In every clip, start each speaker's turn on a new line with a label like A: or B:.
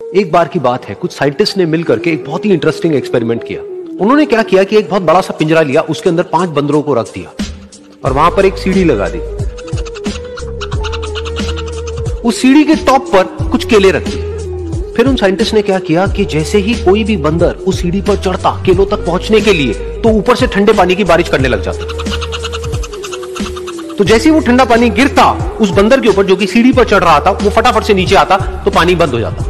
A: एक बार की बात है, कुछ साइंटिस्ट ने मिलकर के एक बहुत ही इंटरेस्टिंग एक्सपेरिमेंट किया। उन्होंने क्या किया कि एक बहुत बड़ा सा पिंजरा लिया, उसके अंदर 5 बंदरों को रख दिया और वहां पर एक सीढ़ी लगा दी। उस सीढ़ी के टॉप पर कुछ केले रख दिए। फिर उन साइंटिस्ट ने क्या किया कि जैसे ही कोई भी बंदर उस सीढ़ी पर चढ़ता केलों तक पहुंचने के लिए, तो ऊपर से ठंडे पानी की बारिश करने लग जाता। तो जैसे ही वो ठंडा पानी गिरता उस बंदर के ऊपर जो कि सीढ़ी पर चढ़ रहा था, वो फटाफट से नीचे आता तो पानी बंद हो जाता।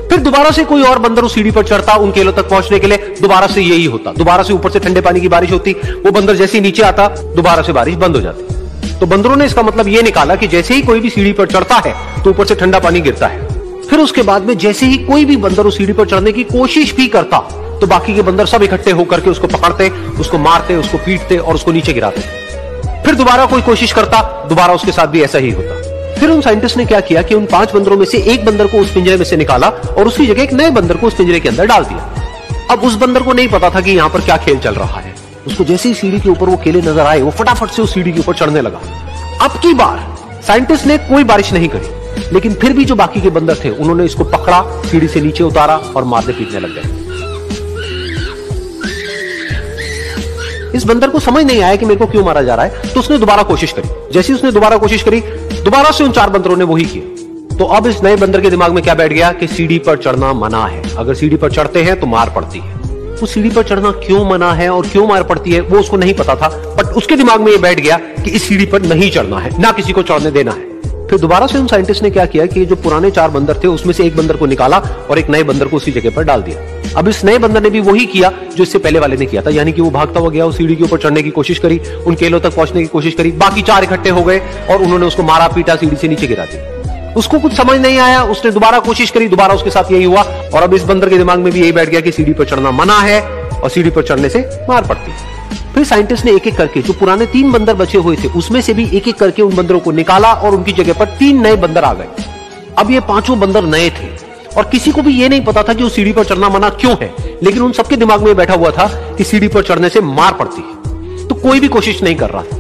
A: फिर दोबारा से कोई और बंदर उस सीढ़ी पर चढ़ता उन केलों तक पहुंचने के लिए, दोबारा से यही होता। दोबारा से ऊपर से ठंडे पानी की बारिश होती, वो बंदर जैसे ही नीचे आता दोबारा से बारिश बंद हो जाती। तो बंदरों ने इसका मतलब ये निकाला कि जैसे ही कोई भी सीढ़ी पर चढ़ता है तो ऊपर से ठंडा पानी गिरता है। फिर उसके बाद में जैसे ही कोई भी बंदर उस सीढ़ी पर चढ़ने की कोशिश भी करता तो बाकी के बंदर सब इकट्ठे होकर के उसको पकड़ते, उसको मारते, उसको पीटते और उसको नीचे गिराते। फिर दोबारा कोई कोशिश करता, दोबारा उसके साथ भी ऐसा ही होता। फिर उन साइंटिस्ट ने क्या किया कि उन 5 बंदरों में से एक बंदर को उस पिंजरे में से निकाला और उसकी जगह एक नए बंदर को उस पिंजरे के अंदर डाल दिया। अब उस बंदर को नहीं पता था कि यहां पर क्या खेल चल रहा है। उसको जैसे ही सीढ़ी के ऊपर वो केले नजर आए, वो फटाफट से उस सीढ़ी के ऊपर चढ़ने लगा। अब की बार साइंटिस्ट ने कोई बारिश नहीं करी, लेकिन फिर भी जो बाकी के बंदर थे उन्होंने इसको पकड़ा, सीढ़ी से नीचे उतारा और मारने पीटने लग गए। इस बंदर को समझ नहीं आया कि मेरे को क्यों मारा जा रहा है, तो उसने दोबारा कोशिश करी। जैसे उसने दोबारा कोशिश करी, दोबारा से उन 4 बंदरों ने वही किया। तो अब इस नए बंदर के दिमाग में क्या बैठ गया कि सीढ़ी पर चढ़ना मना है, अगर सीढ़ी पर चढ़ते हैं तो मार पड़ती है। वो सीढ़ी पर चढ़ना क्यों मना है और क्यों मार पड़ती है वो उसको नहीं पता था, बट उसके दिमाग में ये बैठ गया कि इस सीढ़ी पर नहीं चढ़ना है, ना किसी को चढ़ने देना है। फिर दोबारा से उन साइंटिस्ट ने क्या किया कि जो पुराने 4 बंदर थे उसमें से एक बंदर को निकाला और एक नए बंदर को उसी जगह पर डाल दिया। अब इस नए बंदर ने भी वही किया जो इससे पहले वाले ने किया था, यानी कि वो भागता हुआ गया, उस सीढ़ी के ऊपर चढ़ने की कोशिश करी, उन केलों तक पहुंचने की कोशिश करी। बाकी 4 इकट्ठे हो गए और उन्होंने उसको मारा पीटा, सीढ़ी से नीचे गिरा दिया। उसको कुछ समझ नहीं आया, उसने दोबारा कोशिश करी, दोबारा उसके साथ यही हुआ। और अब इस बंदर के दिमाग में भी यही बैठ गया कि सीढ़ी पर चढ़ना मना है और सीढ़ी पर चढ़ने से मार पड़ती है। फिर साइंटिस्ट ने एक एक करके जो पुराने 3 बंदर बचे हुए थे उसमें से भी एक एक करके उन बंदरों को निकाला और उनकी जगह पर 3 नए बंदर आ गए। अब ये 5 बंदर नए थे और किसी को भी ये नहीं पता था कि उस सीढ़ी पर चढ़ना मना क्यों है, लेकिन उन सबके दिमाग में बैठा हुआ था कि सीढ़ी पर चढ़ने से मार पड़ती है। तो कोई भी कोशिश नहीं कर रहा था,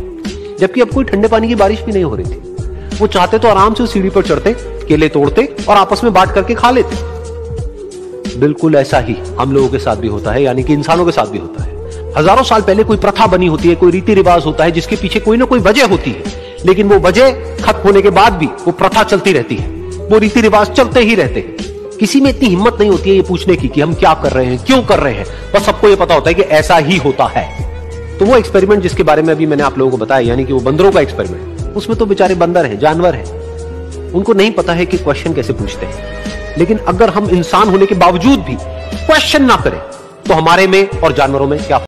A: जबकि अब कोई ठंडे पानी की बारिश भी नहीं हो रही थी। वो चाहते तो आराम से उस सीढ़ी पर चढ़ते, केले तोड़ते और आपस में बांट करके खा लेते। बिल्कुल ऐसा ही हम लोगों के साथ भी होता है, यानी कि इंसानों के साथ भी होता है। हजारों साल पहले कोई प्रथा बनी होती है, कोई रीति रिवाज होता है जिसके पीछे कोई ना कोई वजह होती है, लेकिन वो वजह खत्म होने के बाद भी वो प्रथा चलती रहती है, वो रीति रिवाज चलते ही रहते हैं। किसी में इतनी हिम्मत नहीं होती है ये पूछने की कि हम क्या कर रहे हैं, क्यों कर रहे हैं, बस सबको ये पता होता है कि ऐसा ही होता है। तो वो एक्सपेरिमेंट जिसके बारे में अभी मैंने आप लोगों को बताया, यानी कि वो बंदरों का एक्सपेरिमेंट, उसमें तो बेचारे बंदर हैं, जानवर हैं, उनको नहीं पता है कि क्वेश्चन कैसे पूछते हैं। लेकिन अगर हम इंसान होने के बावजूद भी क्वेश्चन ना करें तो हमारे में और जानवरों में क्या